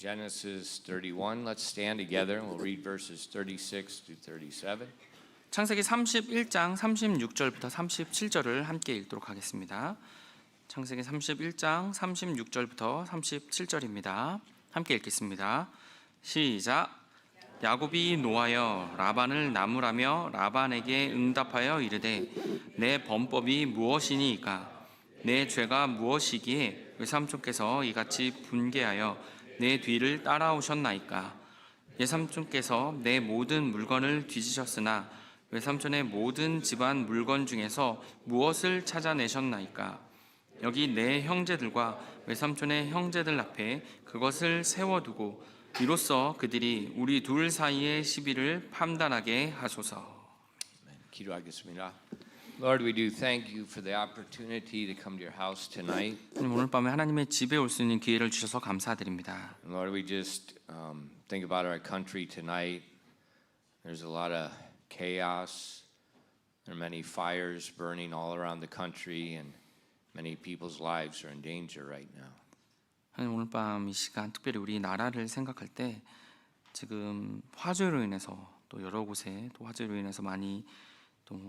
Genesis 31. Let's stand together and we'll read verses 36 to 37. 창세기 31장 36절부터 37절을 함께 읽도록 하겠습니다. 창세기 31장 36절부터 37절입니다. 함께 읽겠습니다. 시작. 야곱이 노하여 라반을 나무라며 라반에게 응답하여 이르되 내 범법이 무엇이니이까 내 죄가 무엇이기에 외삼촌께서 이같이 분개하여 내 뒤를 따라오셨나이까 외삼촌께서 내 모든 물건을 뒤지셨으나 외삼촌의 모든 집안 물건 중에서 무엇을 찾아내셨나이까 여기 내 형제들과 외삼촌의 형제들 앞에 그것을 세워두고 이로써 그들이 우리 둘 사이의 시비를 판단하게 하소서. 기도하겠습니다. Lord, we do thank you for the opportunity to come to your house tonight. 오늘 밤에 하나님의 집에 올 수 있는 기회를 주셔서 감사드립니다. Lord, we just think about our country tonight. There's a lot of chaos. There are many fires burning all around the country, and many people's lives are in danger right now. 오늘 밤 이 시간 특별히 우리 나라를 생각할 때 지금 화재로 인해서 또 여러 곳에 또 화재로 인해서 많이 또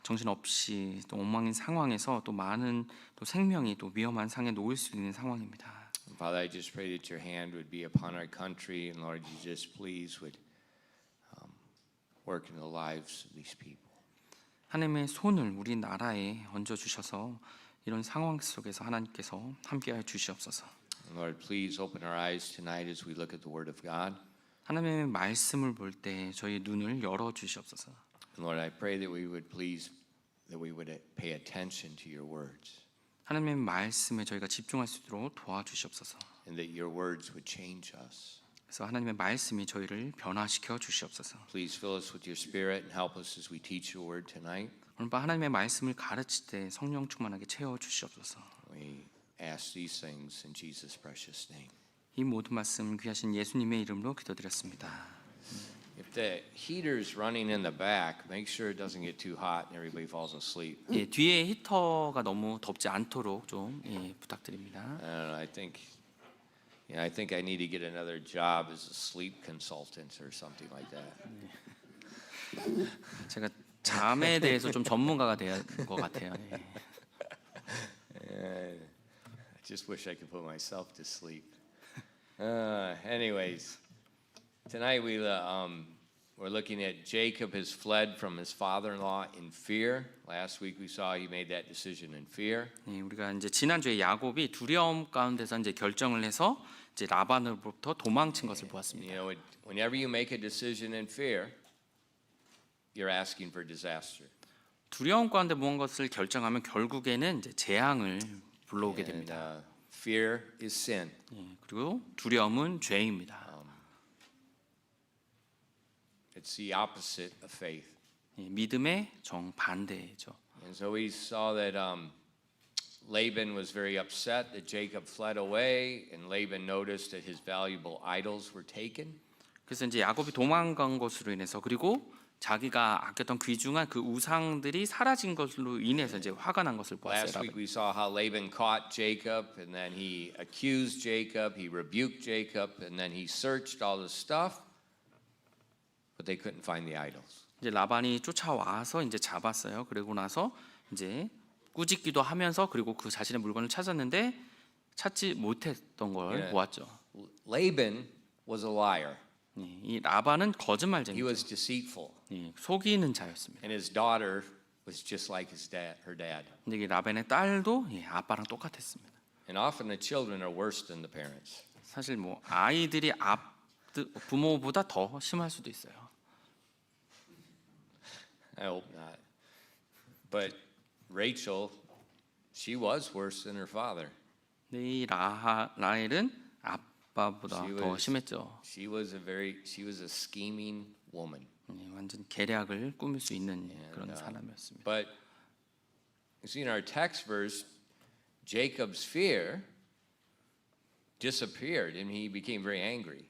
정신없이 또 엉망인 상황에서 또 많은 또 생명이 또 위험한 상에 놓일 수 있는 상황입니다. Father, I just pray that your hand would be upon our country, and Lord, you just please would work in the lives of these people. 하나님의 손을 우리 나라에 얹어 주셔서 이런 상황 속에서 하나님께서 함께하여 주시옵소서. Lord, please open our eyes tonight as we look at the Word of God. 하나님의 말씀을 볼 때 저희 눈을 열어 주시옵소서. Lord, I pray that we would pay attention to your words. 하나님의 말씀에 저희가 집중할 수 있도록 도와주시옵소서. And that your words would change us. 그래서 하나님의 말씀이 저희를 변화시켜 주시옵소서. Please fill us with your Spirit and help us as we teach your word tonight. 오늘 밤 하나님의 말씀을 가르칠 때 성령 충만하게 채워 주시옵소서. We ask these things in Jesus' precious name. 이 모든 말씀 귀하신 예수님의 이름으로 기도드렸습니다. If the heater's running in the back, make sure it doesn't get too hot and everybody falls asleep. 예, 뒤에 히터가 너무 덥지 않도록 좀 부탁드립니다. I think I need to get another job as a sleep consultant or something like that. 제가 잠에 대해서 좀 전문가가 될 것 같아요. I just wish I could put myself to sleep. Anyways, tonight we're looking at Jacob has fled from his father-in-law in fear. Last week we saw he made that decision in fear. 우리가 이제 지난주에 야곱이 두려움 가운데서 이제 결정을 해서 이제 라반으로부터 도망친 것을 보았습니다. You know, whenever you make a decision in fear, you're asking for disaster. 두려움 가운데 무언 것을 결정하면 결국에는 이제 재앙을 불러오게 됩니다. Fear is sin. 그리고 두려움은 죄입니다. It's the opposite of faith. 믿음의 정반대죠. And so we saw that Laban was very upset that Jacob fled away, and Laban noticed that his valuable idols were taken. 그래서 이제 야곱이 도망간 것으로 인해서 그리고 자기가 아꼈던 귀중한 그 우상들이 사라진 것으로 인해서 이제 화가 난 것을 Last 보았어요. week we saw how Laban caught Jacob, and then he accused Jacob, he rebuked Jacob, and then he searched all the stuff, but they couldn't find the idols. 이제 라반이 쫓아와서 이제 잡았어요. 그리고 나서 이제 꾸짖기도 하면서 그리고 그 자신의 물건을 찾았는데 찾지 못했던 걸 보았죠. Laban was a liar. 이 라반은 He 거짓말쟁이죠. was deceitful, 속이는 자였습니다. and his daughter was just like her dad. 근데 이 라반의 딸도 아빠랑 똑같았습니다. And often the children are worse than the parents. 사실 뭐 아이들이 부모보다 더 심할 수도 있어요. I hope not. But Rachel, she was worse than her father. 근데 이 라헬은 아빠보다 더 심했죠. She was a scheming woman. 완전 계략을 꾸밀 수 있는 그런 사람이었습니다. But you see in our text verse, Jacob's fear disappeared and he became very angry.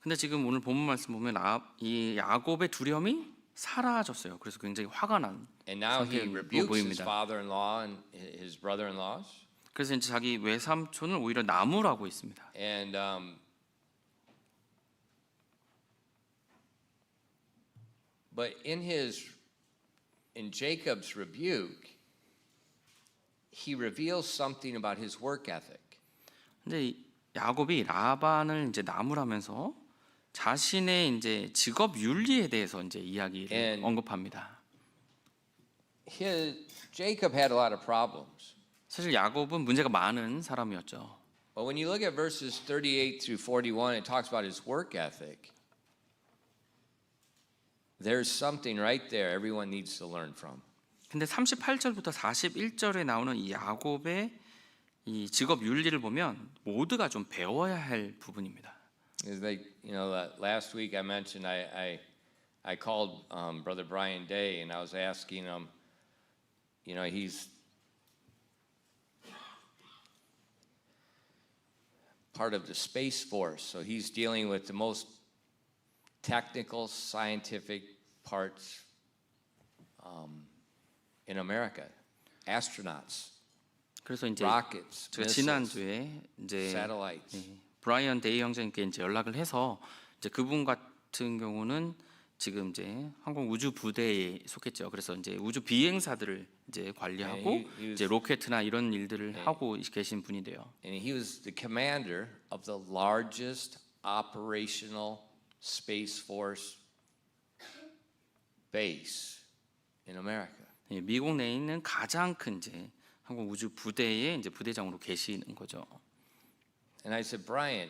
근데 지금 오늘 본문 말씀 보면 이 야곱의 두려움이 사라졌어요. 그래서 굉장히 화가 난 And now he 상태로 rebukes his 보입니다. father-in-law and his brother-in-laws. 그래서 이제 자기 외삼촌을 오히려 나무라고 했습니다. And But in Jacob's rebuke, he reveals something about his work ethic. 근데 이 야곱이 라반을 이제 나무라면서 자신의 이제 직업 윤리에 대해서 이제 이야기를 And- 언급합니다. Jacob had a lot of problems. 사실 야곱은 문제가 많은 사람이었죠. But when you look at verses 38 through 41, it talks about his work ethic. There's something right there everyone needs to learn from. 근데 38절부터 41절에 나오는 이 야곱의 이 직업 윤리를 보면 모두가 좀 배워야 할 부분입니다. It's like, last week I mentioned I called Brother Brian Day and I was asking him, he's part of the Space Force, so he's dealing with the most technical, scientific parts in America. Astronauts, 그래서 이제 rockets, 제가 missiles, 지난주에 이제 satellites. 브라이언 데이 형제님께 이제 연락을 해서 이제 그분 같은 경우는 지금 이제 항공 우주 부대에 속했죠. 그래서 이제 우주 비행사들을 이제 관리하고 he was- 이제 로켓이나 이런 일들을 하고 계신 분인데요. And he was the commander of the largest operational Space Force base in America. 예, 미국 내에 있는 가장 큰 이제 항공 우주 부대의 이제 부대장으로 계시는 거죠. And I said, Brian,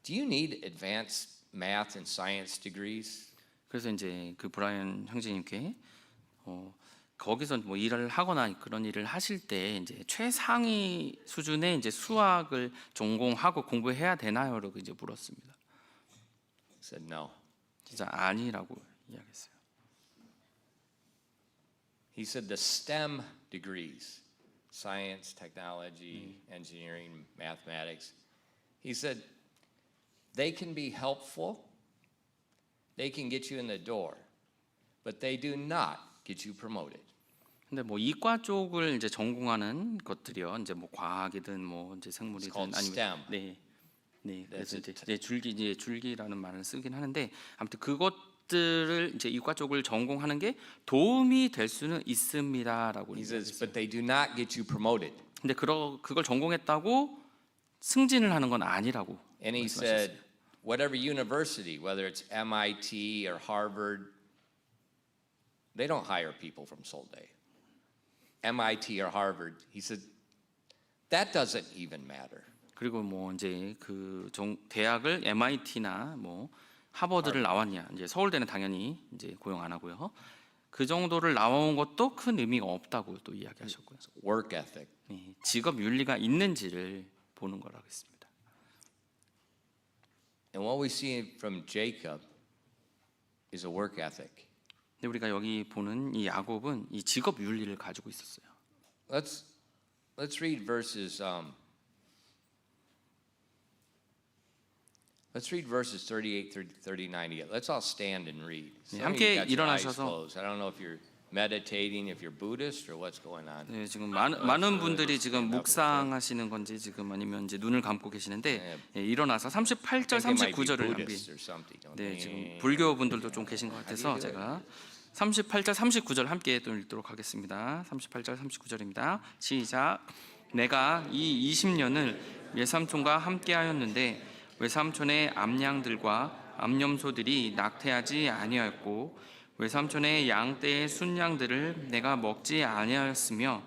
do you need advanced math and science degrees? 그래서 이제 그 브라이언 형제님께 거기서 뭐 일을 하거나 그런 일을 하실 때 이제 최상위 수준의 이제 수학을 전공하고 공부해야 되나요라고 이제 물었습니다. He said, no. 진짜 아니라고 이야기했어요. He said the STEM degrees, science, technology, engineering, mathematics, he said they can be helpful, they can get you in the door, but they do not get you promoted. 근데 뭐 이과 쪽을 이제 전공하는 것들이요. 이제 뭐 과학이든 뭐 이제 It's 생물이든 called 아니면 STEM. 네. 그래서 That's 이제 줄기라는 말을 쓰긴 하는데 아무튼 그것들을 이제 이과 쪽을 전공하는 게 도움이 될 수는 있습니다라고 He 이야기했어요. says, but they do not get you promoted. 근데 그걸 전공했다고 승진을 하는 건 아니라고 And he 말씀하셨어요. said, whatever university, whether it's MIT or Harvard, they don't hire people from Solday. MIT or Harvard, he said, that doesn't even matter. 그리고 뭐 이제 그 대학을 MIT나 뭐 하버드를 나왔냐 이제 서울대는 당연히 이제 고용 안 하고요. 그 정도를 나온 것도 큰 의미가 없다고 또 이야기하셨고요. Work ethic. 네, 직업 윤리가 있는지를 보는 거라고 했습니다. And what we see from Jacob is a work ethic. 근데 우리가 여기 보는 이 야곱은 이 직업 윤리를 가지고 있었어요. Let's read verses 38 through 39 again. Let's all stand and read. Some of 함께 you got your eyes 일어나셔서- closed. I don't know if you're meditating, if you're Buddhist, or what's going on. 네, 지금 많은 분들이 지금 묵상하시는 건지 지금 아니면 이제 눈을 감고 계시는데 예, 일어나서 38절, I think they might be 39절을 함께 Buddhist or something. don't 네, they? 지금 불교 분들도 좀 계신 것 같아서 제가 38절, 39절 함께 또 읽도록 하겠습니다. 38절, 39절입니다. 시작. 내가 이 20년을 외삼촌과 함께하였는데 외삼촌의 암양들과 암염소들이 낙태하지 아니하였고 외삼촌의 양떼의 순양들을 내가 먹지 아니하였으며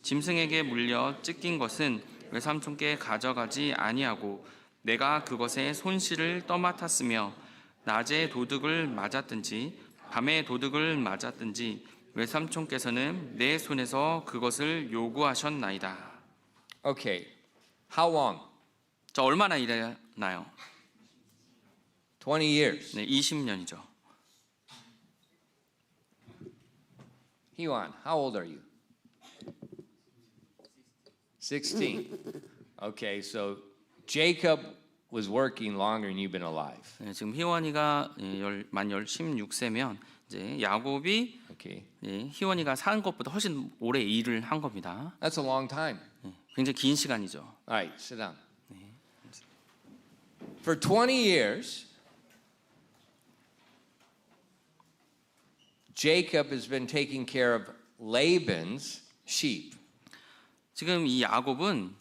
짐승에게 물려 찢긴 것은 외삼촌께 가져가지 아니하고 내가 그것의 손실을 떠맡았으며 낮에 도둑을 맞았든지 밤에 도둑을 맞았든지 외삼촌께서는 내 손에서 그것을 요구하셨나이다. Okay. How long? 자, 얼마나 일했나요? 20 years. 네, 20년이죠. Hewan, how old are you? 16. Okay, so Jacob was working longer than you've been alive. 네, 지금 희원이가 만 16세면 이제 야곱이 Okay. 희원이가 산 것보다 훨씬 오래 일을 한 겁니다. That's a long time. 굉장히 긴 시간이죠. All right, sit down. For 20 years, Jacob has been taking care of Laban's sheep. 지금 이 야곱은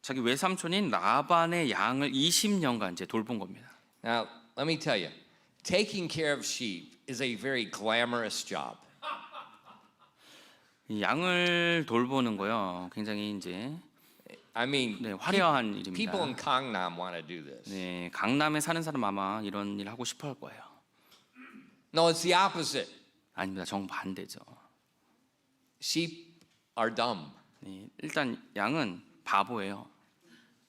자기 외삼촌인 라반의 양을 20년간 이제 돌본 겁니다. Now, let me tell you, taking care of sheep is a very glamorous job. 이 양을 돌보는 거요. 굉장히 이제 I mean, 네, 화려한 people in 일입니다. Gangnam want to do this. 네, 강남에 사는 사람 아마 이런 일 하고 싶어 할 거예요. No, it's the opposite. 아닙니다. 정반대죠. Sheep are dumb. 네, 일단 양은 바보예요.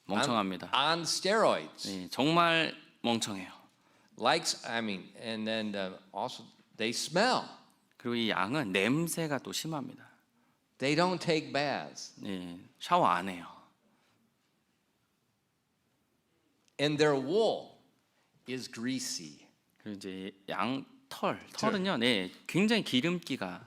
멍청합니다. On steroids. 네, 정말 멍청해요. And then also they smell. 그리고 이 양은 냄새가 또 심합니다. They don't take baths. 네, 샤워 안 해요. And their wool is greasy. 그리고 이제 양 털은요, 네, 굉장히 기름기가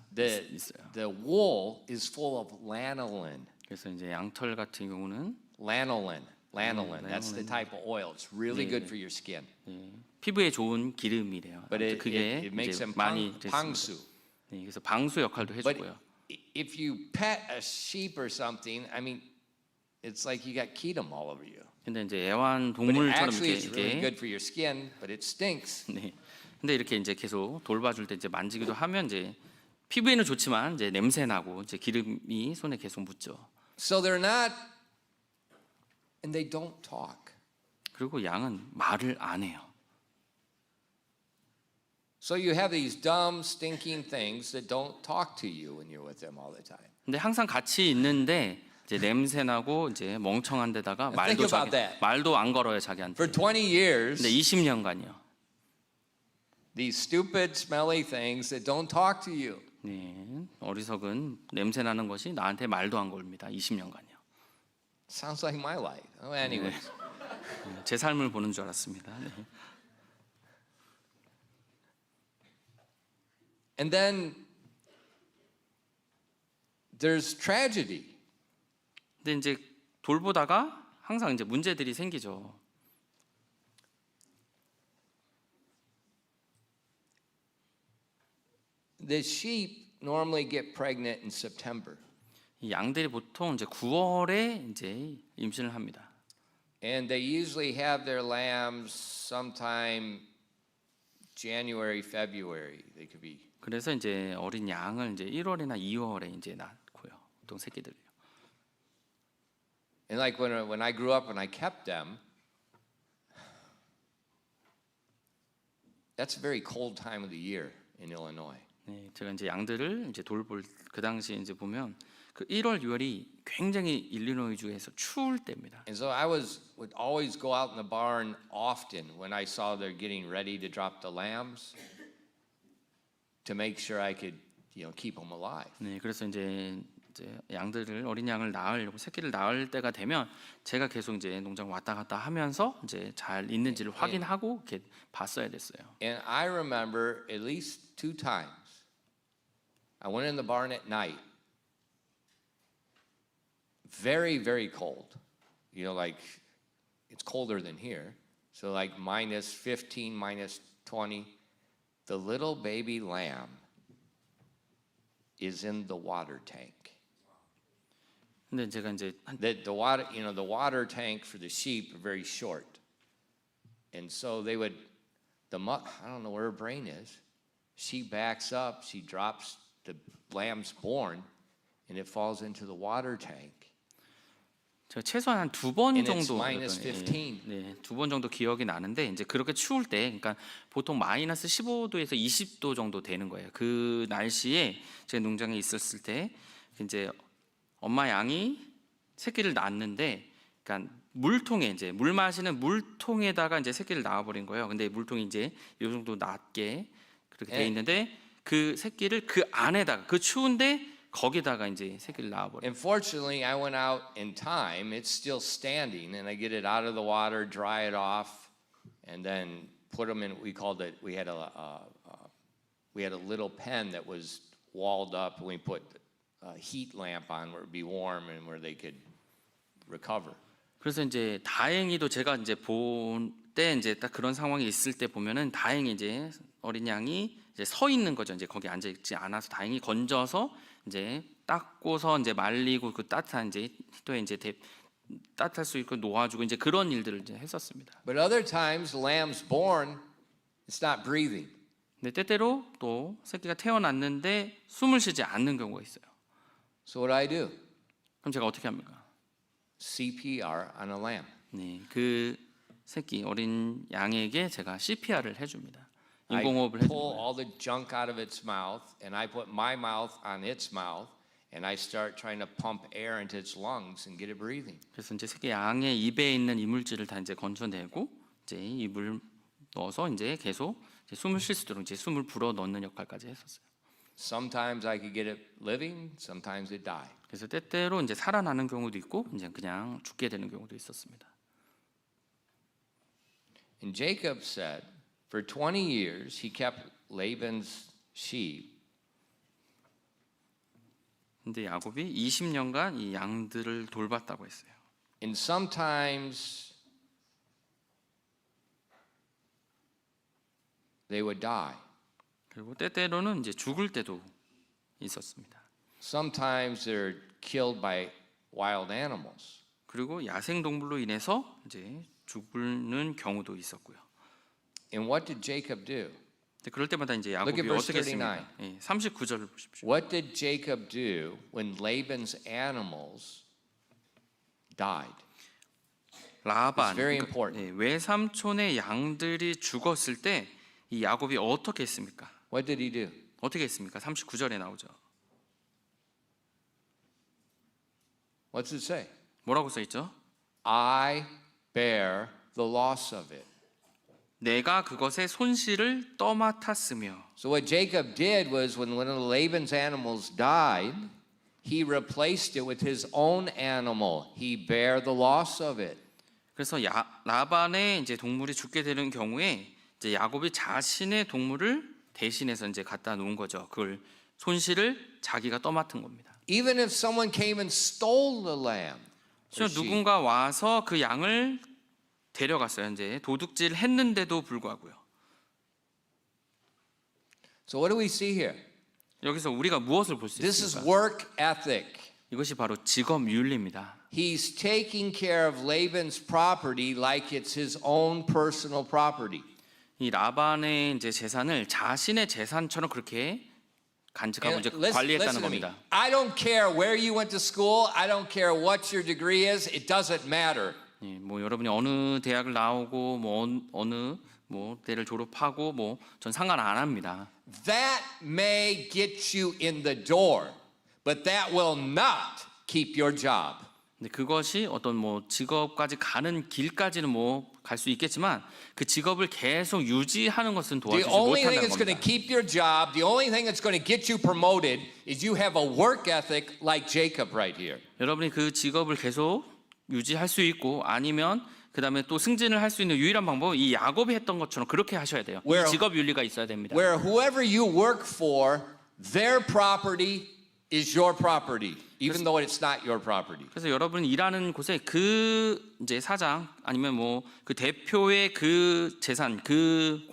있어요. The wool is full of lanolin. 그래서 이제 양털 같은 경우는 Lanolin. That's the type of oil. It's really 네. good for your skin. 네, 피부에 좋은 기름이래요. But 그게 it makes 이제 them 많이 pangsu. 됐습니다. 네, 그래서 방수 역할도 But 해주고요. if you pet a sheep or something, I mean, it's like you got kedum all over you. 근데 이제 애완 But 동물처럼 actually, it's really 이렇게 good for your skin, but it stinks. 네. 근데 이렇게 이제 계속 돌봐줄 때 이제 만지기도 하면 이제 피부에는 좋지만 이제 냄새 나고 이제 기름이 손에 계속 묻죠. So they're not, and they don't talk. 그리고 양은 말을 안 해요. So you have these dumb, stinking things that don't talk to you when you're with them all the time. 근데 항상 같이 있는데 이제 냄새 나고 이제 멍청한 데다가 Think about that. 말도 안 걸어요 자기한테. For 20 years, 근데 20년간요. these stupid, smelly things that don't talk to you. 네, 어리석은 냄새 나는 것이 나한테 말도 안 걸립니다. 20년간요. Sounds like my life. Oh, anyways. 제 삶을 보는 줄 알았습니다. 네. And then there's tragedy. 근데 이제 돌보다가 항상 이제 문제들이 생기죠. The sheep normally get pregnant in September. 이 양들이 보통 이제 9월에 이제 임신을 합니다. And they usually have their lambs sometime January, February. They could be. 그래서 이제 어린 양을 이제 1월이나 2월에 이제 낳고요. 보통 새끼들이요. And like when I grew up and I kept them, that's a very cold time of the year in Illinois. 네, 제가 이제 양들을 이제 돌볼 그 당시에 이제 보면 그 1월, 6월이 굉장히 일리노이주에서 추울 때입니다. And so I would always go out in the barn often when I saw they're getting ready to drop the lambs to make sure I could, keep them alive. 네, 그래서 이제 양들을 어린 양을 낳으려고 새끼를 낳을 때가 되면 제가 계속 이제 농장 왔다 갔다 하면서 이제 잘 있는지를 확인하고 이렇게 봤어야 됐어요. And I remember at least 2 times I went in the barn at night. Very, very cold. Like it's colder than here. So like minus 15, minus 20. The little baby lamb is in the water tank. 근데 제가 이제 The water tank for the sheep are very short. And so I don't know where her brain is. She backs up, she drops the lamb's born, and it falls into the water tank. 제가 최소한 한 2번 And it's 정도 minus 15. 네, 2번 정도 기억이 나는데 이제 그렇게 추울 때 그러니까 보통 마이너스 15도에서 20도 정도 되는 거예요. 그 날씨에 제 농장에 있었을 때 이제 엄마 양이 새끼를 낳았는데 그러니까 물통에 이제 물 마시는 물통에다가 이제 새끼를 낳아 버린 거예요. 근데 물통이 이제 이 정도 낮게 그렇게 돼 있는데 그 새끼를 그 안에다가 그 추운데 거기다가 이제 새끼를 낳아 버려요. Unfortunately, I went out in time. It's still standing, and I get it out of the water, dry it off, and then put them in. We had a little pen that was walled up, and we put a heat lamp on where it'd be warm and where they could recover. 그래서 이제 다행히도 제가 이제 본 때 이제 딱 그런 상황이 있을 때 보면은 다행히 이제 어린 양이 이제 서 있는 거죠. 이제 거기 앉아 있지 않아서 다행히 건져서 이제 닦고서 이제 말리고 그 따뜻한 이제 히터에 이제 따뜻할 수 있고 놓아주고 이제 그런 일들을 이제 했었습니다. But other times, the lamb's born, it's not breathing. 근데 때때로 또 새끼가 태어났는데 숨을 쉬지 않는 경우가 있어요. So what do I do? 그럼 제가 어떻게 합니까? CPR on a lamb. 네, 그 새끼 어린 양에게 제가 CPR을 해줍니다. I 인공호흡을 pull 해줍니다. all the junk out of its mouth, and I put my mouth on its mouth, and I start trying to pump air into its lungs and get it breathing. 그래서 이제 새끼 양의 입에 있는 이물질을 다 이제 건져내고 이제 입을 넣어서 이제 계속 이제 숨을 쉴 수 있도록 이제 숨을 불어 넣는 역할까지 했었어요. Sometimes I could get it living, sometimes it die. 그래서 때때로 이제 살아나는 경우도 있고 이제 그냥 죽게 되는 경우도 있었습니다. And Jacob said, for 20 years he kept Laban's sheep. 근데 야곱이 20년간 이 양들을 돌봤다고 했어요. And sometimes they would die. 그리고 때때로는 이제 죽을 때도 있었습니다. Sometimes they're killed by wild animals. 그리고 야생 동물로 인해서 이제 죽는 경우도 있었고요. And what did Jacob do? 근데 그럴 때마다 이제 Look 야곱이 at verse 어떻게 했습니까? 39. 예, 39절을 보십시오. What did Jacob do when Laban's animals died? 라반 It's very important. 예, 외삼촌의 양들이 죽었을 때 이 야곱이 어떻게 했습니까? What did he do? 어떻게 했습니까? 39절에 나오죠. What's it say? 뭐라고 써 있죠? I bear the loss of it. 내가 그것의 손실을 떠맡았으며. So what Jacob did was when one of Laban's animals died, he replaced it with his own animal. He bare the loss of it. 그래서 라반의 이제 동물이 죽게 되는 경우에 이제 야곱이 자신의 동물을 대신해서 이제 갖다 놓은 거죠. 그걸 손실을 자기가 떠맡은 겁니다. Even if someone came and stole the lamb, or sheep, 누군가 와서 그 양을 데려갔어요. 이제 도둑질 했는데도 불구하고요. So what do we see here? 여기서 우리가 무엇을 볼 수 This is 있습니까? work ethic. 이것이 바로 직업 윤리입니다. He's taking care of Laban's property like it's his own personal property. 이 라반의 이제 재산을 자신의 재산처럼 그렇게 간직하고 이제 And 관리했다는 listen to me. 겁니다. I don't care where you went to school. I don't care what your degree is. It doesn't matter. 예, 뭐 여러분이 어느 대학을 나오고 뭐 어느 뭐 대를 졸업하고 뭐 전 상관 안 합니다. That may get you in the door, but that will not keep your job. 근데 그것이 어떤 뭐 직업까지 가는 길까지는 뭐 갈 수 있겠지만 그 직업을 계속 유지하는 것은 The 도와주지 only thing 못한다는 that's going to 겁니다. keep your job, the only thing that's going to get you promoted is you have a work ethic like Jacob right here. 여러분이 그 직업을 계속 유지할 수 있고 아니면 그 다음에 또 승진을 할 수 있는 유일한 방법은 이 야곱이 했던 것처럼 그렇게 하셔야 돼요. 이 Where- 직업 윤리가 있어야 됩니다. Where whoever you work for, their property is your property, even though it's not your property. 그래서 여러분 일하는 곳에 그 이제 사장 아니면 뭐 그 대표의 그 재산 그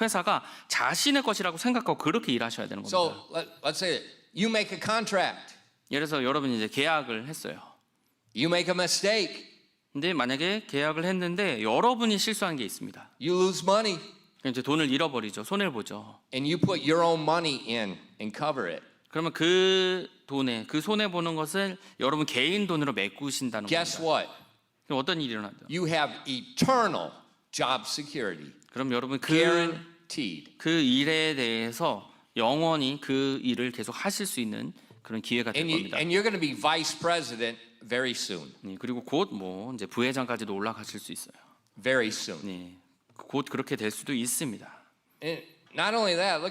회사가 자신의 것이라고 생각하고 그렇게 일하셔야 되는 겁니다. So let's say you make a contract, 예를 들어서 여러분이 이제 계약을 했어요. you make a mistake, 근데 만약에 계약을 했는데 여러분이 실수한 게 있습니다. you lose money, 그럼 이제 돈을 잃어버리죠. 손해를 보죠. and you put your own money in and cover it. 그러면 그 돈에 그 손해 보는 것을 여러분 개인 돈으로 메꾸신다는 Guess 겁니다. what? 그럼 어떤 일이 일어나죠? You have eternal job security, 그럼 여러분 guaranteed. 그 일에 대해서 영원히 그 일을 계속 하실 수 있는 그런 기회가 될 겁니다. And you're going to be vice president very soon. 네, 그리고 곧 뭐 이제 부회장까지도 올라가실 수 있어요. Very soon. 네, 곧 그렇게 될 수도 있습니다. And not only that,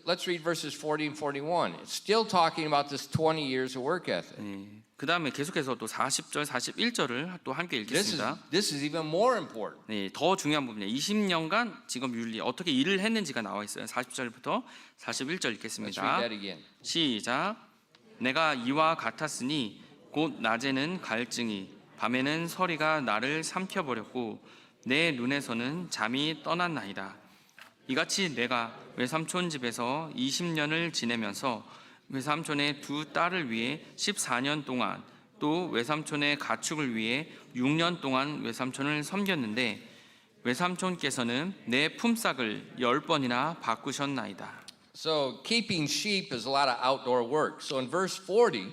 let's read verses 40 and 41. It's still talking about this 20 years of work ethic. 네, 그 다음에 계속해서 또 40절, 41절을 또 함께 읽겠습니다. This is even more important. 네, 더 중요한 부분이에요. 20년간 직업 윤리 어떻게 일을 했는지가 나와 있어요. 40절부터 41절 Let's read 읽겠습니다. that again. 시작. 내가 이와 같았으니 곧 낮에는 갈증이 밤에는 서리가 나를 삼켜버렸고 내 눈에서는 잠이 떠났나이다. 이같이 내가 외삼촌 집에서 20년을 지내면서 외삼촌의 두 딸을 위해 14년 동안 또 외삼촌의 가축을 위해 6년 동안 외삼촌을 섬겼는데 외삼촌께서는 내 품삯을 10번이나 바꾸셨나이다. So keeping sheep is a lot of outdoor work. So in verse 40,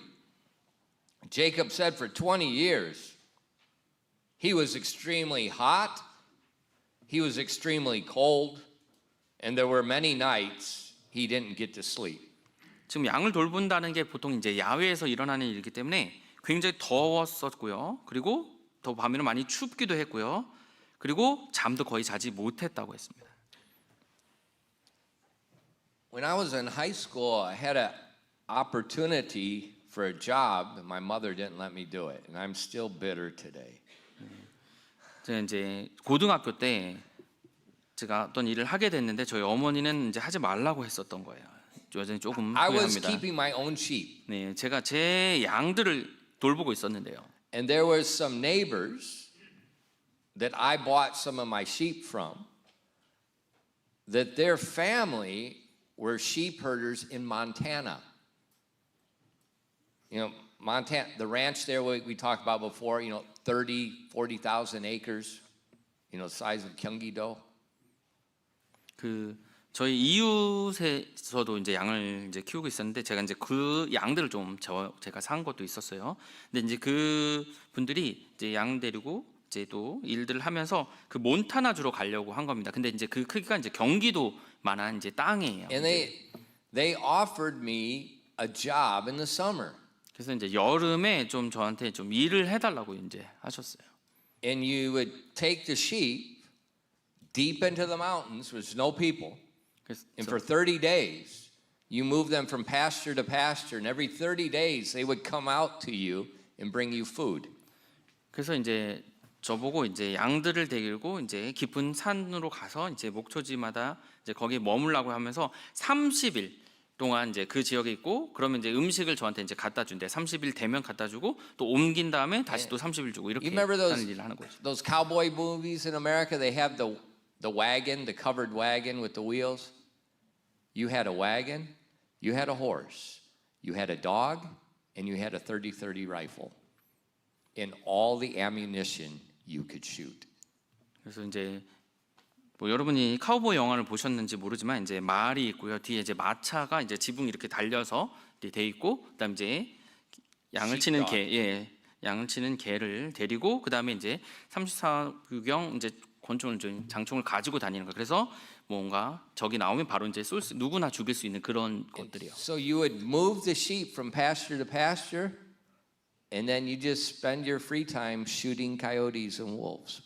Jacob said for 20 years, he was extremely hot, he was extremely cold, and there were many nights he didn't get to sleep. 지금 양을 돌본다는 게 보통 이제 야외에서 일어나는 일이기 때문에 굉장히 더웠었고요. 그리고 더 밤에는 많이 춥기도 했고요. 그리고 잠도 거의 자지 못했다고 했습니다. When I was in high school, I had an opportunity for a job, and my mother didn't let me do it, and I'm still bitter today. 제가 이제 고등학교 때 제가 어떤 일을 하게 됐는데 저희 어머니는 이제 하지 말라고 했었던 거예요. 여전히 조금 I was 후회합니다. keeping my own sheep, 네, 제가 제 양들을 돌보고 있었는데요. and there was some neighbors that I bought some of my sheep from, that their family were sheep herders in Montana. You know, Montana, the ranch there we talked about before, 30, 40,000 acres, the size of Gyeonggi-do. 그 저희 이웃에서도 이제 양을 이제 키우고 있었는데 제가 이제 그 양들을 좀 제가 산 것도 있었어요. 근데 이제 그 분들이 이제 양 데리고 이제 또 일들을 하면서 그 몬타나주로 가려고 한 겁니다. 근데 이제 그 크기가 이제 경기도만한 이제 땅이에요. And they offered me a job in the summer. 그래서 이제 여름에 좀 저한테 좀 일을 해달라고 이제 하셨어요. And you would take the sheep deep into the mountains, there's no people. And for 30 days, you move them from pasture to pasture, and every 30 days they would come out to you and bring you food. 그래서 이제 저보고 이제 양들을 데리고 이제 깊은 산으로 가서 이제 목초지마다 이제 거기 머물라고 하면서 30일 동안 이제 그 지역에 있고 그러면 이제 음식을 저한테 이제 갖다 준대. 30일 되면 갖다 주고 또 옮긴 다음에 다시 또 30일 주고 이렇게 You remember 하는 일을 하는 거죠. those cowboy movies in America? They have the wagon, the covered wagon with the wheels. You had a wagon, you had a horse, you had a dog, and you had a 30-30 rifle, and all the ammunition you could shoot. 그래서 이제 뭐 여러분이 카우보이 영화를 보셨는지 모르지만 이제 말이 있고요. 뒤에 이제 마차가 이제 지붕 이렇게 달려서 돼 있고 그다음 이제 양을 치는 개, 양을 치는 개를 데리고 그다음에 이제 34구경 이제 권총을 장총을 가지고 다니는 거. 그래서 뭔가 적이 나오면 바로 이제 누구나 죽일 수 있는 그런 것들이요. So you would move the sheep from pasture to pasture, and then you just spend your free time shooting coyotes and wolves.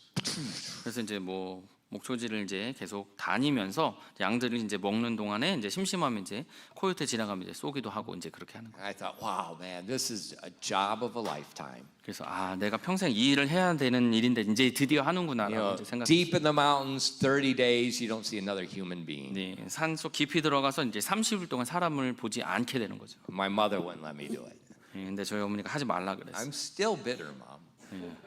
그래서 이제 뭐 목초지를 이제 계속 다니면서 양들을 이제 먹는 동안에 이제 심심하면 이제 코요테 지나가면 이제 쏘기도 하고 이제 그렇게 하는 거예요. I thought, wow, man, this is a job of a lifetime. 그래서 내가 평생 이 일을 해야 되는 일인데 이제 드디어 You 하는구나라고 know, 이제 생각. deep in the mountains, 30 days, you don't see another human being. 네, 산속 깊이 들어가서 이제 30일 동안 사람을 보지 않게 되는 거죠. My mother wouldn't let me do it. 근데 저희 어머니가 하지 말라 그랬어요. I'm still bitter, Mom.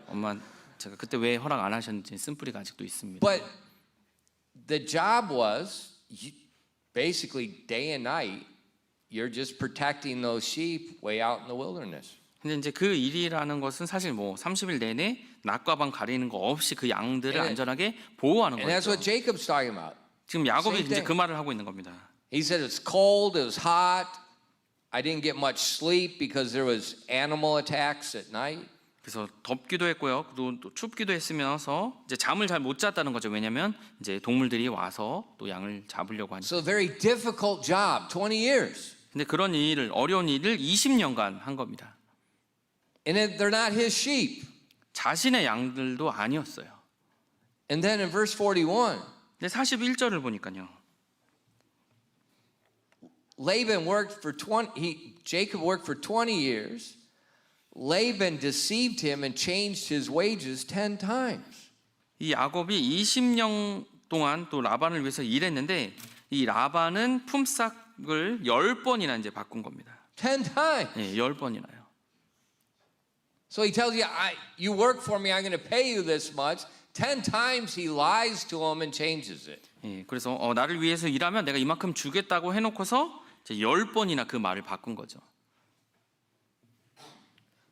엄마 제가 그때 왜 허락 안 하셨는지 쓴뿌리가 아직도 있습니다. But the job was basically day and night, you're just protecting those sheep way out in the wilderness. 근데 이제 그 일이라는 것은 사실 뭐 30일 내내 낮과 밤 가리는 거 없이 그 양들을 And 안전하게 보호하는 And that's 거죠. what Jacob's talking about. 지금 야곱이 Same 이제 thing. 그 말을 하고 있는 겁니다. He said it's cold, it was hot. I didn't get much sleep because there was animal attacks at night. 그래서 덥기도 했고요. 또 춥기도 했으면서 이제 잠을 잘 못 잤다는 거죠. 왜냐하면 이제 동물들이 와서 또 양을 잡으려고 하니까. So a very difficult job, 20 years. 근데 그런 일을 어려운 일을 20년간 한 겁니다. And they're not his sheep. 자신의 양들도 아니었어요. And then in verse 41, 근데 41절을 보니까요. Jacob worked for 20 years. Laban deceived him and changed his wages 10 times. 이 야곱이 20년 동안 또 라반을 위해서 일했는데 이 라반은 품삯을 10번이나 이제 바꾼 겁니다. 10 times. 네, 10번이나요. So he tells you, you work for me, I'm going to pay you this much. 10 times he lies to him and changes it. 예, 그래서 나를 위해서 일하면 내가 이만큼 주겠다고 해놓고서 이제 10번이나 그 말을 바꾼 거죠.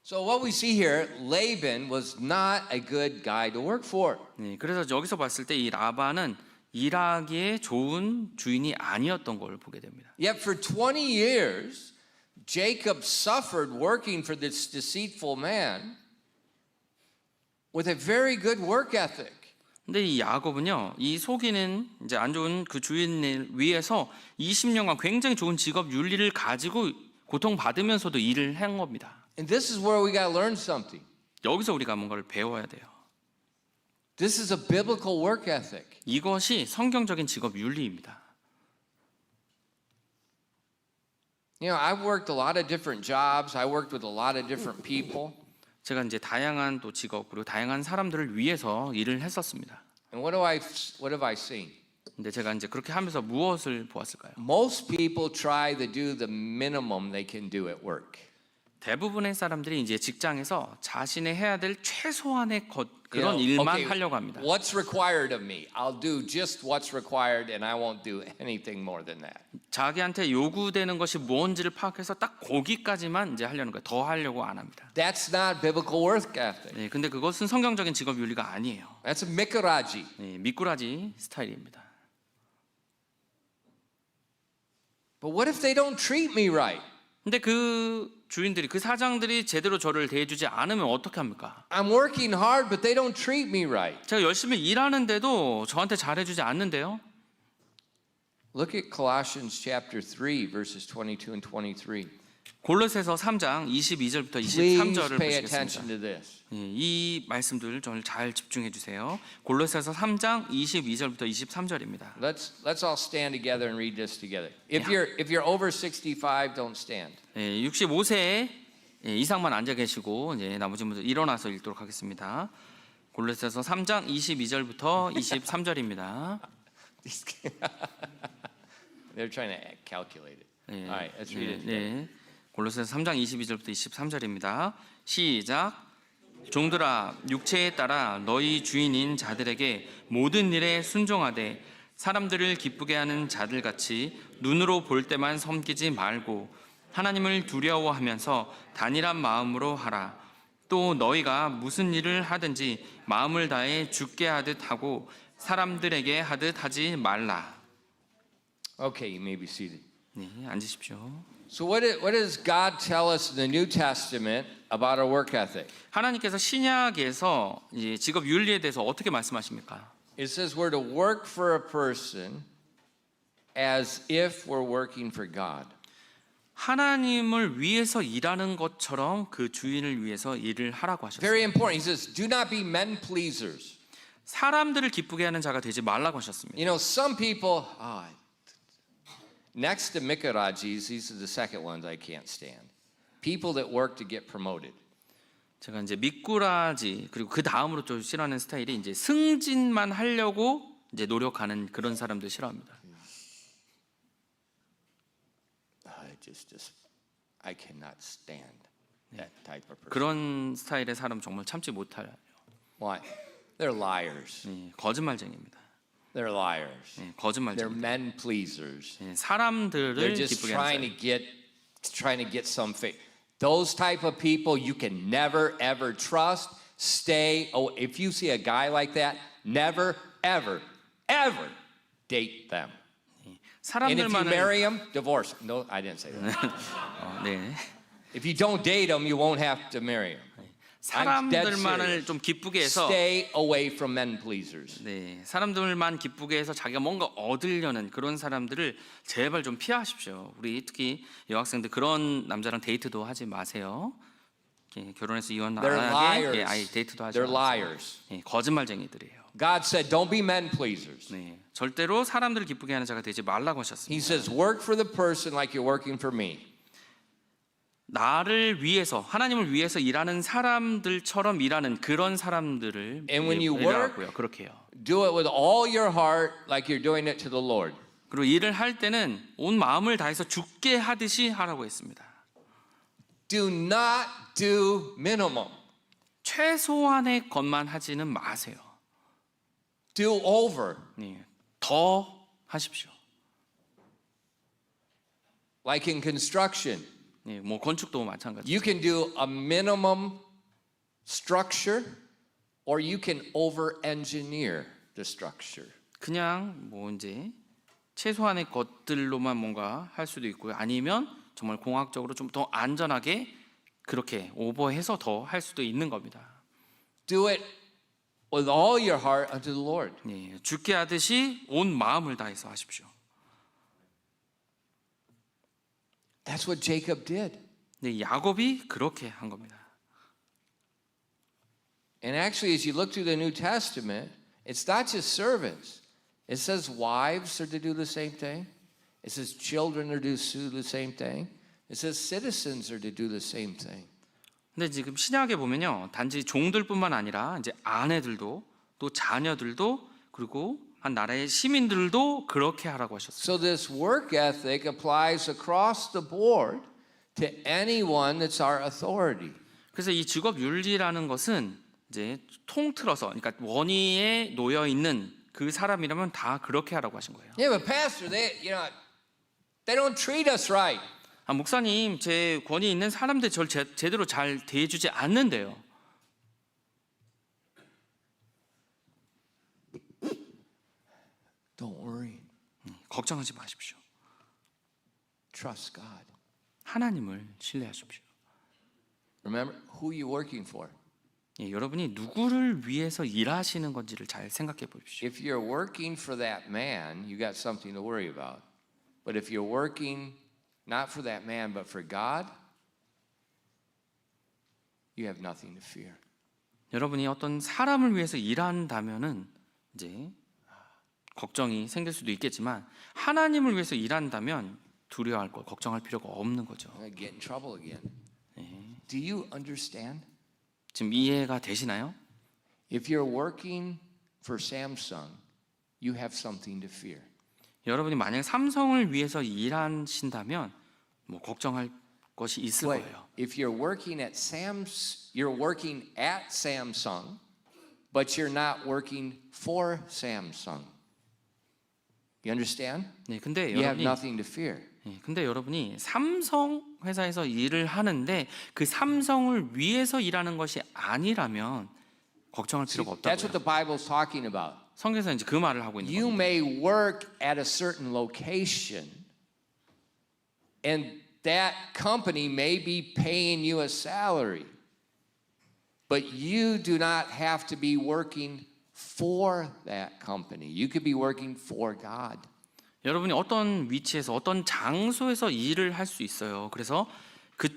So what we see here, Laban was not a good guy to work for. 예, 그래서 여기서 봤을 때 이 라반은 일하기에 좋은 주인이 아니었던 걸 보게 됩니다. Yet for 20 years, Jacob suffered working for this deceitful man with a very good work ethic. 근데 이 야곱은요, 이 속이는 이제 안 좋은 그 주인을 위해서 20년간 굉장히 좋은 직업 윤리를 가지고 고통받으면서도 일을 한 겁니다. And this is where we got to learn something. 여기서 우리가 뭔가를 배워야 돼요. This is a biblical work ethic. 이것이 성경적인 직업 윤리입니다. You know, I've worked a lot of different jobs. I worked with a lot of different people. 제가 이제 다양한 또 직업 그리고 다양한 사람들을 위해서 일을 했었습니다. And what have I seen? 근데 제가 이제 그렇게 하면서 무엇을 보았을까요? Most people try to do the minimum they can do at work. 대부분의 사람들이 이제 직장에서 자신의 해야 될 최소한의 그런 You know, 일만 okay, 하려고 합니다. What's required of me? I'll do just what's required and I won't do anything more than that. 자기한테 요구되는 것이 뭔지를 파악해서 딱 거기까지만 이제 하려는 거예요. 더 하려고 안 합니다. That's not biblical work ethic. 네, 근데 그것은 성경적인 직업 윤리가 아니에요. That's a 미꾸라지. 네, 미꾸라지 스타일입니다. But what if they don't treat me right? 근데 그 주인들이 그 사장들이 제대로 저를 대해주지 않으면 어떻게 합니까? I'm working hard, but they don't treat me right. 제가 열심히 일하는데도 저한테 잘해주지 않는데요. Look at Colossians chapter 3, verses 22 and 23. 골로새서 3장 22절부터 Please 23절을 pay 보시겠습니다. attention to this. 예, 이 말씀들 저를 잘 집중해 주세요. 골로새서 3장 22절부터 23절입니다. Let's all stand together and read this together. If you're over 65, don't stand. 65세 이상만 앉아 계시고 이제 나머지 분들 일어나서 읽도록 하겠습니다. 골로새서 3장 22절부터 23절입니다. They're trying to calculate it. All right, let's read it. 네. 골로새서 3장 22절부터 23절입니다. 시작. 종들아 육체에 따라 너희 주인인 자들에게 모든 일에 순종하되 사람들을 기쁘게 하는 자들같이 눈으로 볼 때만 섬기지 말고 하나님을 두려워하면서 단일한 마음으로 하라. 또 너희가 무슨 일을 하든지 마음을 다해 주께 하듯 하고 사람들에게 하듯 하지 말라. Okay, you may be seated. 네, 앉으십시오. So what does God tell us in the New Testament about our work ethic? 하나님께서 신약에서 이제 직업 윤리에 대해서 어떻게 말씀하십니까? It says we're to work for a person as if we're working for God. 하나님을 위해서 일하는 것처럼 그 주인을 위해서 일을 하라고 하셨어요. Very important. He says, do not be men pleasers. 사람들을 기쁘게 하는 자가 되지 말라고 하셨습니다. You know, some people, next to mikarajis, these are the second ones I can't stand. People that work to get promoted. 제가 이제 미꾸라지 그리고 그 다음으로 좀 싫어하는 스타일이 이제 승진만 하려고 이제 노력하는 그런 사람들 싫어합니다. I cannot stand that type of person. 그런 스타일의 사람 정말 참지 못해요. Why? They're liars. 거짓말쟁이입니다. They're liars. They're 거짓말쟁이. men pleasers. 사람들을 They're just 기쁘게 하는 trying to get some faith. Those type of people you can never ever trust. If you see a guy like that, never ever ever date them. And if you marry them, divorce them. No, I didn't say that. 네. If you don't date them, you won't have to marry them. I'm dead 사람들만을 serious. 좀 기쁘게 해서 Stay away from men pleasers. 네, 사람들만 기쁘게 해서 자기가 뭔가 얻으려는 그런 사람들을 제발 좀 피하십시오. 우리 특히 여학생들 그런 남자랑 데이트도 하지 마세요. 결혼해서 이혼 안 They're 하게 liars. 아예 데이트도 하지 They're 마세요. liars. 거짓말쟁이들이에요. God said, don't be men pleasers. 네, 절대로 사람들을 기쁘게 하는 자가 되지 말라고 하셨습니다. He says, work for the person like you're working for me. 나를 위해서 하나님을 위해서 일하는 사람들처럼 일하는 그런 사람들을 And when you 일하고요. 그렇게 해요. Do it with all your heart like you're doing it to the Lord. 그리고 일을 할 때는 온 마음을 다해서 죽게 하듯이 하라고 했습니다. Do not do minimum. 최소한의 것만 하지는 마세요. Do over. 예, 더 하십시오. Like in construction, 예, 뭐 건축도 마찬가지. you can do a minimum structure or you can over engineer the structure. 그냥 뭐 이제 최소한의 것들로만 뭔가 할 수도 있고요. 아니면 정말 공학적으로 좀 더 안전하게 그렇게 오버해서 더 할 수도 있는 겁니다. Do it with all your heart unto the Lord. 예, 죽게 하듯이 온 마음을 다해서 하십시오. That's what Jacob did. 네, 야곱이 그렇게 한 겁니다. And actually, as you look through the New Testament, it's not just servants. It says wives are to do the same thing. It says children are to do the same thing. It says citizens are to do the same thing. 근데 지금 신약에 보면요, 단지 종들뿐만 아니라 이제 아내들도 또 자녀들도 그리고 한 나라의 시민들도 그렇게 하라고 하셨어요. So this work ethic applies across the board to anyone that's our authority. 그래서 이 직업 윤리라는 것은 이제 통틀어서, 그러니까 원위에 놓여 있는 그 사람이라면 다 그렇게 하라고 하신 거예요. Yeah, but pastor, they don't treat us right. 아, 목사님, 제 권위 있는 사람들 저를 제대로 잘 대해주지 않는데요. Don't worry. 걱정하지 마십시오. Trust God. 하나님을 신뢰하십시오. Remember who you're working for. 예, 여러분이 누구를 위해서 일하시는 건지를 잘 생각해 보십시오. If you're working for that man, you got something to worry about. But if you're working not for that man, but for God, you have nothing to fear. 여러분이 어떤 사람을 위해서 일한다면은 이제 걱정이 생길 수도 있겠지만 하나님을 위해서 일한다면 두려워할 거, 걱정할 필요가 없는 거죠. Get in trouble again. Do you understand? 지금 이해가 되시나요? If you're working for Samsung, you have something to fear. 여러분이 만약 삼성을 위해서 일하신다면 뭐 걱정할 것이 있을 Wait, 거예요. if you're working at Samsung, but you're not working for Samsung. You understand? 네, 근데 You have 여러분이 nothing to fear. 근데 여러분이 삼성 회사에서 일을 하는데 그 삼성을 위해서 일하는 것이 아니라면 걱정할 See, 필요가 that's what 없다고요. the Bible's talking about. 성경에서 이제 그 말을 하고 있는 You 겁니다. may work at a certain location, and that company may be paying you a salary, but you do not have to be working for that company. You could be working for God. 여러분이 어떤 위치에서 어떤 장소에서 일을 할 수 있어요. 그래서 그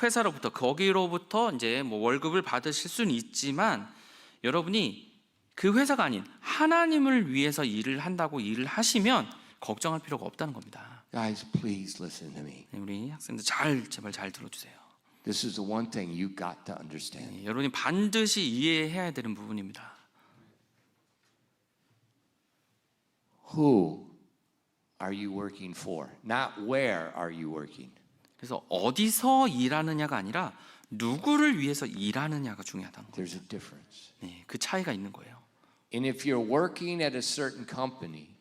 회사로부터 거기로부터 이제 뭐 월급을 받으실 수는 있지만 여러분이 그 회사가 아닌 하나님을 위해서 일을 한다고 일을 하시면 걱정할 필요가 없다는 겁니다. Guys, please listen to me. 네, 우리 학생들 제발 잘 들어주세요. This is the one thing you got to understand. 네, 여러분이 반드시 이해해야 되는 부분입니다. Who are you working for? Not where are you working? 그래서 어디서 일하느냐가 아니라 누구를 위해서 일하느냐가 중요하다는 거예요. There's a difference. 네, 그 차이가 있는 거예요. And if you're working at a certain company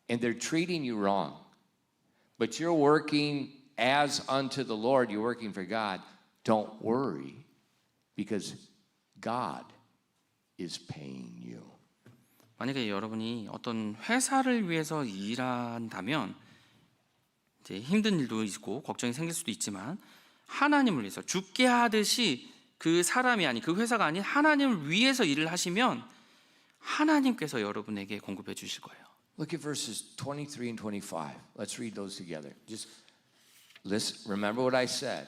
and they're treating you wrong, but you're working as unto the Lord, you're working for God, don't worry because God is paying you. 만약에 여러분이 어떤 회사를 위해서 일한다면 이제 힘든 일도 있고 걱정이 생길 수도 있지만 하나님을 위해서 죽게 하듯이 그 사람이 아닌 그 회사가 아닌 하나님을 위해서 일을 하시면 하나님께서 여러분에게 공급해 주실 거예요. Look at verses 23 and 25. Let's read those together. Just listen, remember what I said.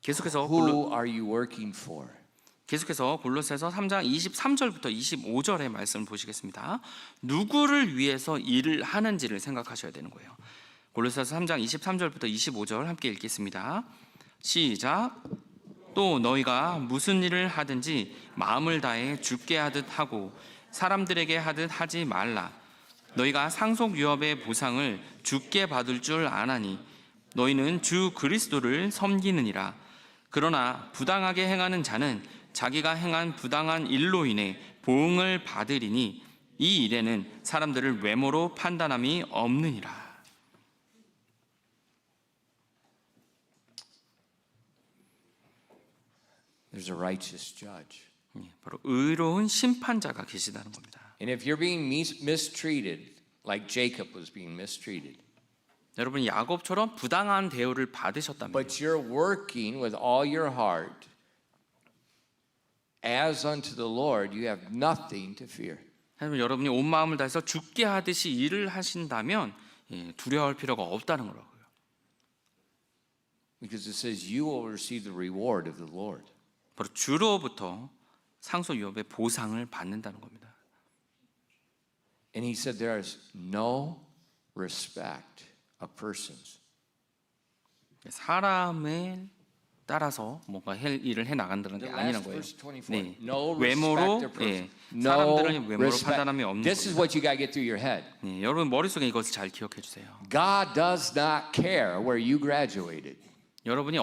계속해서 Who are you working for? 골로새서 3장 23절부터 25절의 말씀을 보시겠습니다. 누구를 위해서 일을 하는지를 생각하셔야 되는 거예요. 골로새서 3장 23절부터 25절 함께 읽겠습니다. 시작. 또 너희가 무슨 일을 하든지 마음을 다해 주께 하듯 하고 사람들에게 하듯 하지 말라. 너희가 상속 유업의 보상을 주께 받을 줄 아나니 너희는 주 그리스도를 섬기느니라. 그러나 부당하게 행하는 자는 자기가 행한 부당한 일로 인해 보응을 받으리니 이 일에는 사람들을 외모로 판단함이 없느니라. There's a righteous judge. 바로 의로운 심판자가 계시다는 겁니다. And if you're being mistreated, like Jacob was being mistreated, 여러분이 야곱처럼 부당한 대우를 받으셨다면, but you're working with all your heart as unto the Lord, you have nothing to fear. 하지만 여러분이 온 마음을 다해서 죽게 하듯이 일을 하신다면 두려워할 필요가 없다는 거라고요. Because it says you will receive the reward of the Lord. 바로 주로부터 상소 유업의 보상을 받는다는 겁니다. And he said there is no respect of persons. 사람에 따라서 뭔가 일을 해 나간다는 게 The 아니란 last 거예요. verse 24. 네. No 외모로 respect of persons. No 사람들은 외모로 respect. 판단함이 없는 This is 겁니다. what you got to get through your head. 네, 여러분 머릿속에 이것을 잘 기억해 주세요. God does not care where you graduated. 여러분이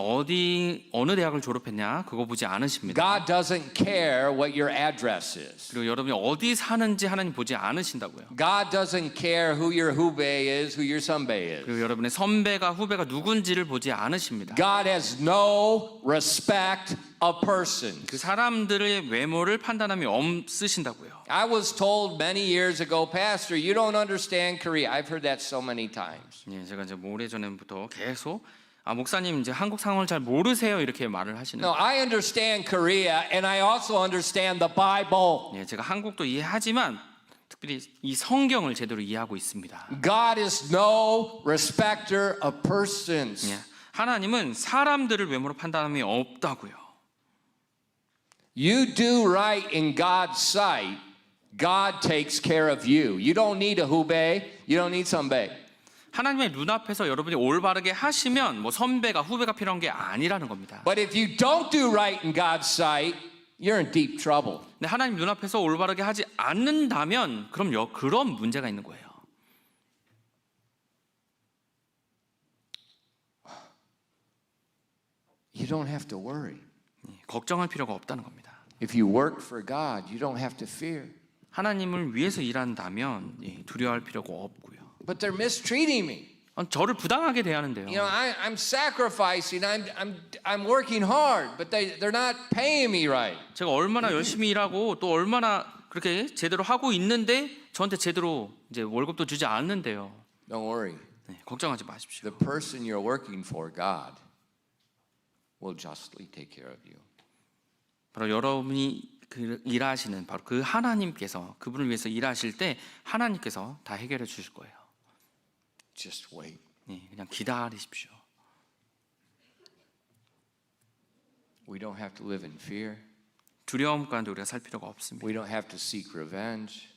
어느 대학을 졸업했냐 그거 보지 않으십니다. God doesn't care what your address is. 그리고 여러분이 어디 사는지 하나님 보지 않으신다고요. God doesn't care who your hube is, who your sunbe is. 그리고 여러분의 선배가 후배가 누군지를 보지 않으십니다. God has no respect of persons. 그 사람들의 외모를 판단함이 없으신다고요. I was told many years ago, Pastor, you don't understand Korea. I've heard that so many times. 예, 제가 이제 오래전부터 계속 목사님 이제 한국 상황을 잘 모르세요 이렇게 말을 하시는. No, I understand Korea and I also understand the Bible. 예, 제가 한국도 이해하지만 특별히 이 성경을 제대로 이해하고 있습니다. God is no respecter of persons. 예, 하나님은 사람들을 외모로 판단함이 없다고요. You do right in God's sight, God takes care of you. You don't need a hube, you don't need sunbe. 하나님의 눈앞에서 여러분이 올바르게 하시면 뭐 선배가 후배가 필요한 게 아니라는 겁니다. But if you don't do right in God's sight, you're in deep trouble. 근데 하나님 눈앞에서 올바르게 하지 않는다면 그럼 그런 문제가 있는 거예요. You don't have to worry. 걱정할 필요가 없다는 겁니다. If you work for God, you don't have to fear. 하나님을 위해서 일한다면 두려워할 필요가 없고요. But they're mistreating me. 저를 부당하게 대하는데요. You know, I'm sacrificing. I'm working hard, but they're not paying me right. 제가 얼마나 열심히 일하고 또 얼마나 그렇게 제대로 하고 있는데 저한테 제대로 이제 월급도 주지 않는데요. Don't worry. 걱정하지 마십시오. The person you're working for, God, will justly take care of you. 바로 여러분이 일하시는 바로 그 하나님께서 그분을 위해서 일하실 때 하나님께서 다 해결해 주실 거예요. Just wait. 그냥 기다리십시오. We don't have to live in fear. 두려움 가운데 우리가 살 필요가 없습니다. We don't have to seek revenge.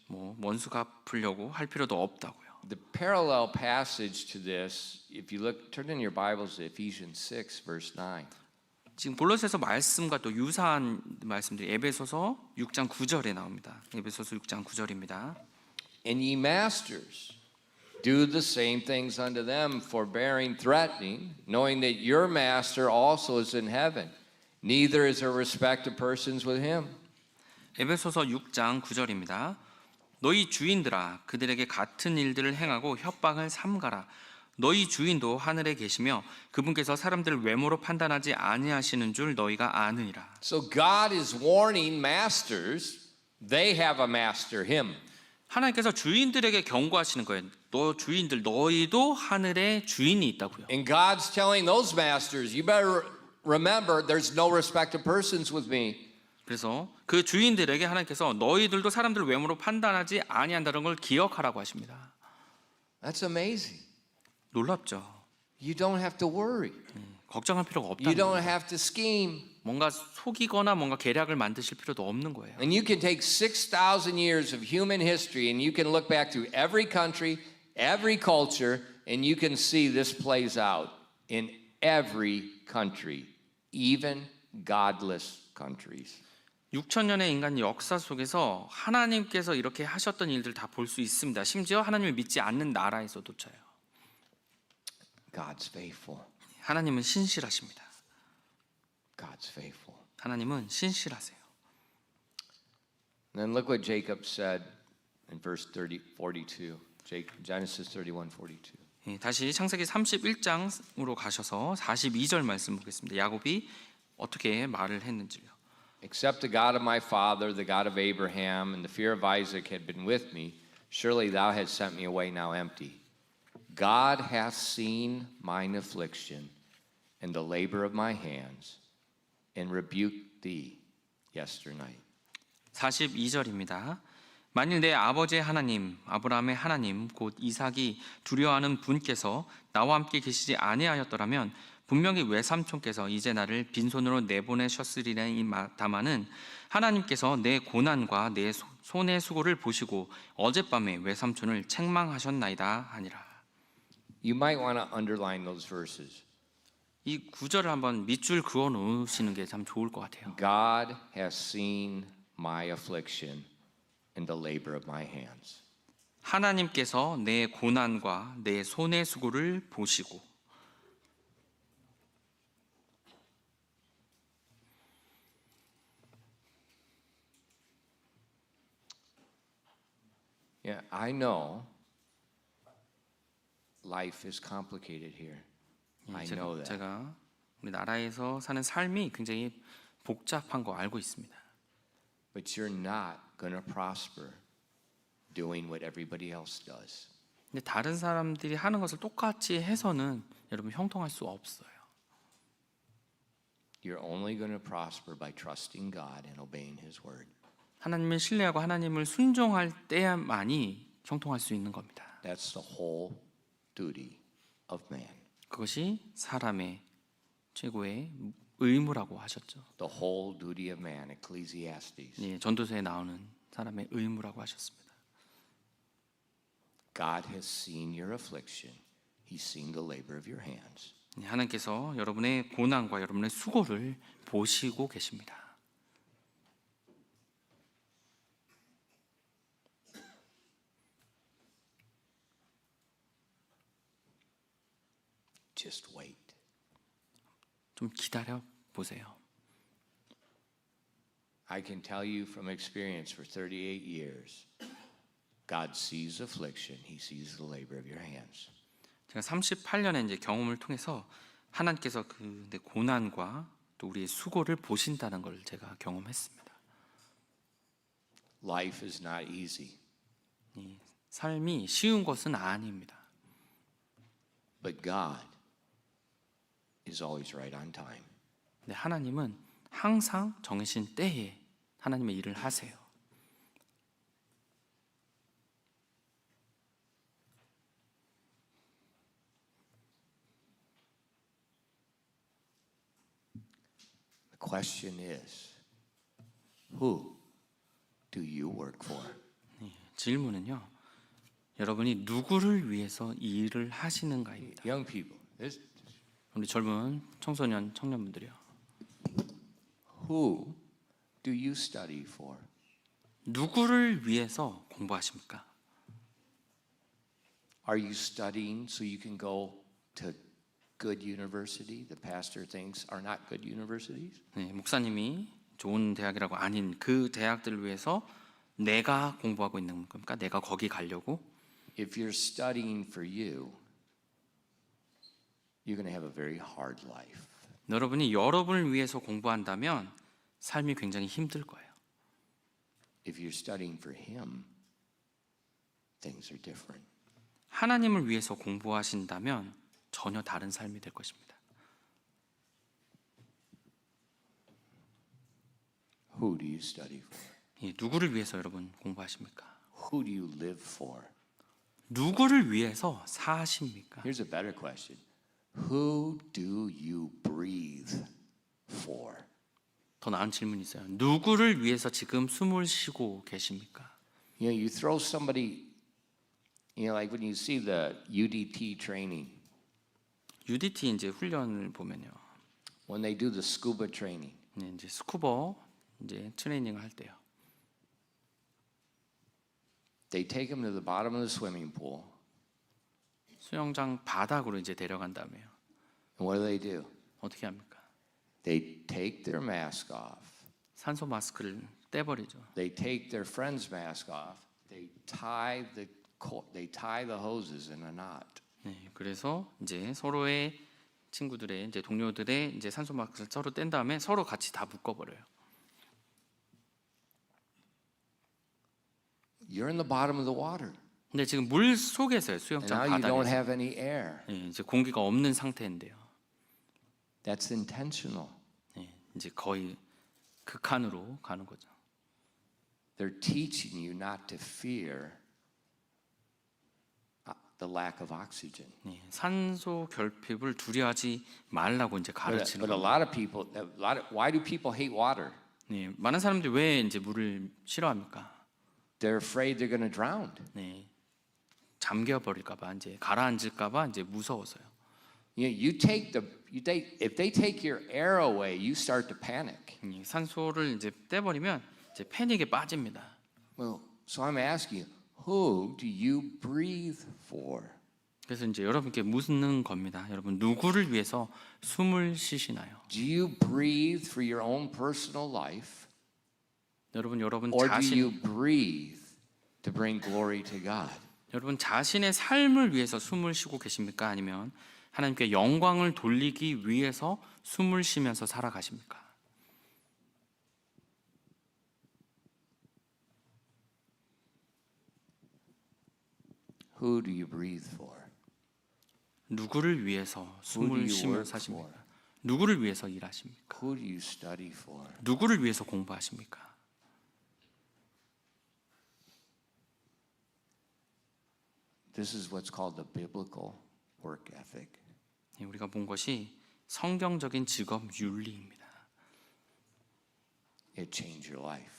원수 갚으려고 할 필요도 없다고요. The parallel passage to this, if you look, turn in your Bibles to Ephesians 6, verse 9. 지금 골로새서 말씀과 또 유사한 말씀들이 에베소서 6장 9절에 나옵니다. 에베소서 6장 9절입니다. And ye masters, do the same things unto them, forbearing, threatening, knowing that your master also is in heaven. Neither is there respect of persons with him. 에베소서 6장 9절입니다. 너희 주인들아 그들에게 같은 일들을 행하고 협박을 삼가라. 너희 주인도 하늘에 계시며 그분께서 사람들을 외모로 판단하지 아니하시는 줄 너희가 아느니라. So God is warning masters, they have a master, him. 하나님께서 주인들에게 경고하시는 거예요. 너 주인들 너희도 하늘에 주인이 있다고요. And God's telling those masters, you better remember there's no respect of persons with me. 그래서 그 주인들에게 하나님께서 너희들도 사람들을 외모로 판단하지 아니한다는 걸 기억하라고 하십니다. That's amazing. 놀랍죠. You don't have to worry. 걱정할 필요가 You 없다는 don't 거예요. have to scheme. 뭔가 속이거나 뭔가 계략을 만드실 필요도 없는 거예요. And you can take 6,000 years of human history and you can look back through every country, every culture, and you can see this plays out in every country, even godless countries. 6,000년의 인간 역사 속에서 하나님께서 이렇게 하셨던 일들 다 볼 수 있습니다. 심지어 하나님을 믿지 않는 나라에서도차요. God's faithful. 하나님은 신실하십니다. God's faithful. 하나님은 신실하세요. And then look what Jacob said in verse 42. Genesis 31:42. 예, 다시 창세기 31장으로 가셔서 42절 말씀 보겠습니다. 야곱이 어떻게 말을 했는지요. Except the God of my father, the God of Abraham, and the fear of Isaac had been with me, surely thou hast sent me away now empty. God hath seen mine affliction and the labor of my hands, and rebuked thee yesternight. 42절입니다. 만일 내 아버지의 하나님, 아브라함의 하나님, 곧 이삭이 두려워하는 분께서 나와 함께 계시지 아니하였더라면 분명히 외삼촌께서 이제 나를 빈손으로 내보내셨으리니 다마는 하나님께서 내 고난과 내 손의 수고를 보시고 어젯밤에 외삼촌을 책망하셨나이다 하니라. You might want to underline those verses. 이 구절을 한번 밑줄 그어 놓으시는 게 참 좋을 것 같아요. God has seen my affliction and the labor of my hands. 하나님께서 내 고난과 내 손의 수고를 보시고 Yeah, I know life is complicated here. I know that. 제가 우리 나라에서 사는 삶이 굉장히 복잡한 거 알고 있습니다. But you're not going to prosper doing what everybody else does. 근데 다른 사람들이 하는 것을 똑같이 해서는 여러분 형통할 수 없어요. You're only going to prosper by trusting God and obeying His word. 하나님을 신뢰하고 하나님을 순종할 때야만이 형통할 수 있는 겁니다. That's the whole duty of man. 그것이 사람의 최고의 의무라고 하셨죠. The whole duty of man, Ecclesiastes. 예, 전도서에 나오는 사람의 의무라고 하셨습니다. God has seen your affliction. He's seen the labor of your hands. 하나님께서 여러분의 고난과 여러분의 수고를 보시고 계십니다. Just wait. 좀 기다려 보세요. I can tell you from experience for 38 years, God sees affliction. He sees the labor of your hands. 제가 38년의 이제 경험을 통해서 하나님께서 그 고난과 또 우리의 수고를 보신다는 걸 제가 경험했습니다. Life is not easy. 이 삶이 쉬운 것은 아닙니다. But God is always right on time. 근데 하나님은 항상 정해진 때에 하나님의 일을 하세요. The question is, who do you work for? 질문은요. 여러분이 누구를 위해서 이 일을 하시는가입니다. Young people, 우리 젊은 청소년, 청년분들이요. who do you study for? 누구를 위해서 공부하십니까? Are you studying so you can go to good university? The pastor thinks are not good universities. 네, 목사님이 좋은 대학이라고 아닌 그 대학들을 위해서 내가 공부하고 있는 겁니까? 내가 거기 가려고? If you're studying for you, you're going to have a very hard life. 여러분이 여러분을 위해서 공부한다면 삶이 굉장히 힘들 거예요. If you're studying for Him, things are different. 하나님을 위해서 공부하신다면 전혀 다른 삶이 될 것입니다. Who do you study for? 예, 누구를 위해서 여러분 공부하십니까? Who do you live for? 누구를 위해서 사십니까? Here's a better question. Who do you breathe for? 더 나은 질문이 있어요. 누구를 위해서 지금 숨을 쉬고 계십니까? You know, you throw somebody, like when you see the UDT training, UDT 이제 훈련을 보면요. when they do the scuba training, 네, 이제 스쿠버 이제 트레이닝을 할 때요. they take them to the bottom of the swimming pool, 수영장 바닥으로 이제 데려간 다음에요. and what do? 어떻게 합니까? They take their mask off, 산소 마스크를 떼버리죠. They take their friend's mask off. They tie the hoses in a knot. 네, 그래서 이제 서로의 친구들의 이제 동료들의 이제 산소 마스크를 서로 뗀 다음에 서로 같이 다 묶어버려요. You're in the bottom of the water. 근데 지금 물 속에서요, And 수영장 now you don't 바닥에서. have any air. 네, 이제 공기가 없는 상태인데요. That's intentional. 네, 이제 거의 극한으로 가는 거죠. They're teaching you not to fear the lack of oxygen. 네, 산소 결핍을 두려워하지 말라고 이제 가르치는 But a 거예요. lot of people, why do people hate water? 네, 많은 사람들이 왜 이제 물을 싫어합니까? They're afraid they're going to drown. 네, 잠겨 버릴까봐 이제 가라앉을까봐 이제 무서워서요. If they take your air away, you start to panic. 산소를 이제 떼버리면 이제 패닉에 빠집니다. Well, so I'm asking you, who do you breathe for? 그래서 이제 여러분께 묻는 겁니다. 여러분 누구를 위해서 숨을 쉬시나요? Do you breathe for your own personal life, 여러분 or do you 자신 breathe to bring glory to God? 여러분 자신의 삶을 위해서 숨을 쉬고 계십니까? 아니면 하나님께 영광을 돌리기 위해서 숨을 쉬면서 살아가십니까? Who do you breathe for? 누구를 위해서 Who do 숨을 you 쉬며 work for? 사십니까? 누구를 위해서 일하십니까? Who do you study for? 누구를 위해서 공부하십니까? This is what's called the biblical work ethic. 우리가 본 것이 성경적인 직업 윤리입니다. It changed your life.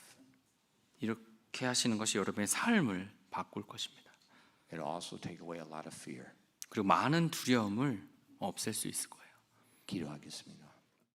이렇게 하시는 것이 여러분의 삶을 바꿀 것입니다. It also take away a lot of fear. 그리고 많은 두려움을 없앨 수 있을 거예요. 기도하겠습니다.